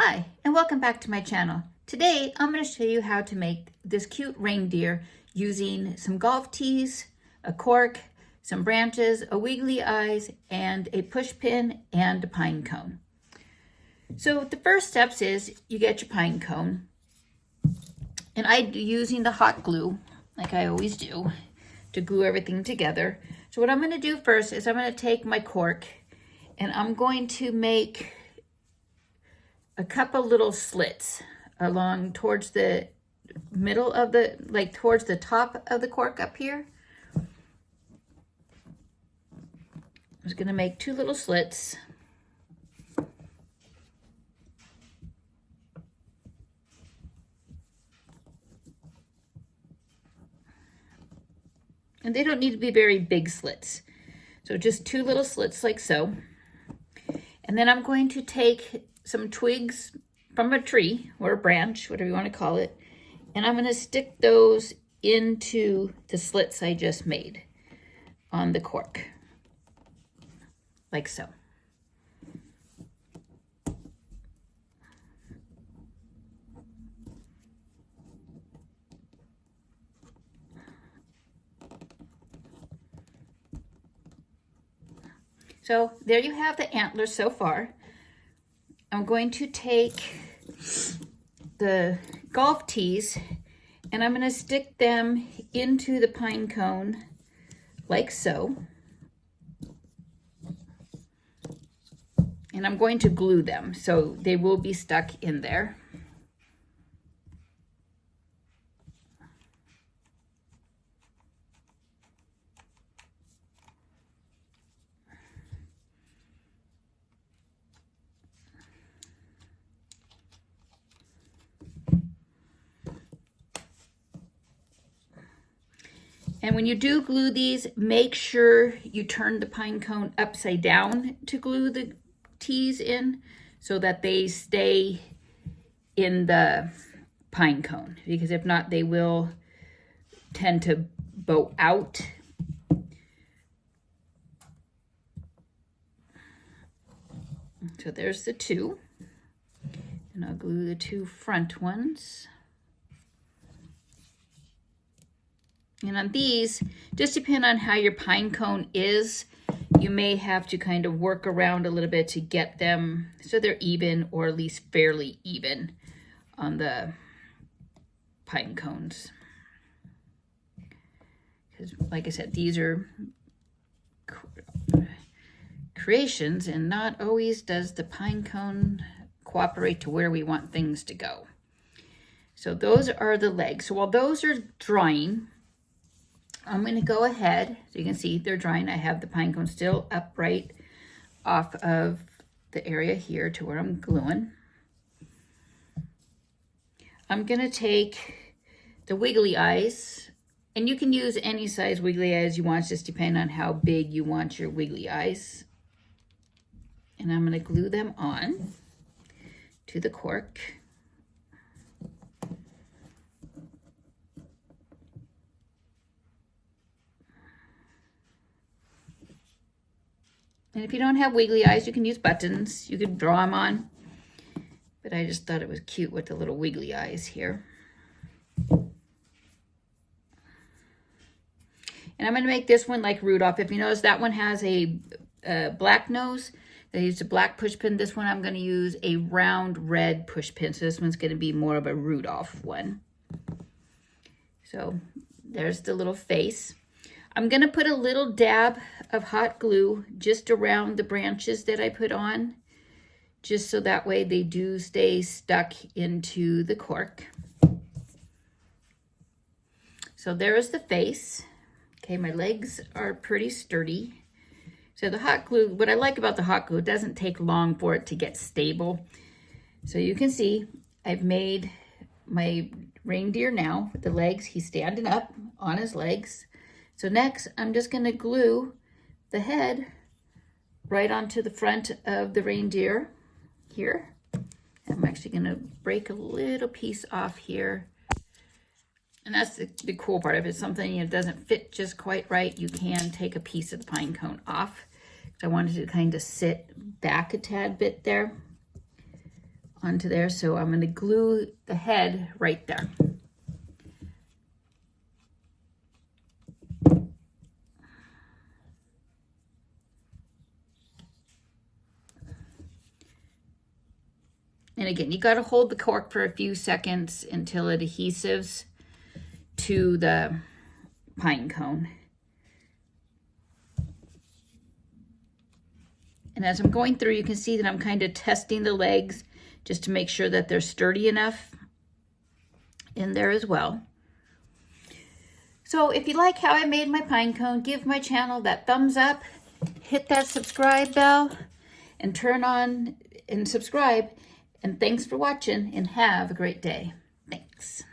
Hi, and welcome back to my channel. Today, I'm going to show you how to make this cute reindeer using some golf tees, a cork, some branches, a wiggly eyes, and a push pin and a pine cone. So the first steps is you get your pine cone, and I'm using the hot glue, like I always do, to glue everything together. So what I'm going to do first is I'm going to take my cork, and I'm going to make a couple little slits along towards the middle of the, like towards the top of the cork up here. I'm just going to make two little slits. And they don't need to be very big slits. So just two little slits like so. And then I'm going to take some twigs from a tree or a branch, whatever you want to call it, and I'm going to stick those into the slits I just made on the cork, like so. So there you have the antlers so far. I'm going to take the golf tees and I'm going to stick them into the pine cone like so. And I'm going to glue them so they will be stuck in there. And when you do glue these, make sure you turn the pine cone upside down to glue the tees in so that they stay in the pine cone, because if not, they will tend to bow out. So there's the two, and I'll glue the two front ones. And on these, just depend on how your pine cone is, you may have to kind of work around a little bit to get them so they're even, or at least fairly even on the pine cones. Because like I said, these are creations, and not always does the pine cone cooperate to where we want things to go. So those are the legs. So while those are drying, I'm going to go ahead, so you can see they're drying. I have the pine cone still upright off of the area here to where I'm gluing. I'm going to take the wiggly eyes, and you can use any size wiggly eyes you want, just depending on how big you want your wiggly eyes. And I'm going to glue them on to the cork. And if you don't have wiggly eyes, you can use buttons. You can draw them on. But I just thought it was cute with the little wiggly eyes here. And I'm going to make this one like Rudolph. If you notice, that one has a black nose. I used a black push pin. This one I'm going to use a round red push pin. So this one's going to be more of a Rudolph one. So there's the little face. I'm going to put a little dab of hot glue just around the branches that I put on, just so that way they do stay stuck into the cork. So there's the face. Okay, my legs are pretty sturdy. So the hot glue, what I like about the hot glue, it doesn't take long for it to get stable. So you can see I've made my reindeer now with the legs. He's standing up on his legs. So next, I'm just going to glue the head right onto the front of the reindeer here. I'm actually going to break a little piece off here. And that's the cool part. If it's something that doesn't fit just quite right, you can take a piece of the pine cone off. So I wanted to kind of sit back a tad bit there onto there. So I'm going to glue the head right there. And again, you got to hold the cork for a few seconds until it adhesives to the pine cone. And as I'm going through, you can see that I'm kind of testing the legs just to make sure that they're sturdy enough in there as well. So if you like how I made my pine cone, give my channel that thumbs up, hit that subscribe bell, and turn on and subscribe. And thanks for watching, and have a great day. Thanks.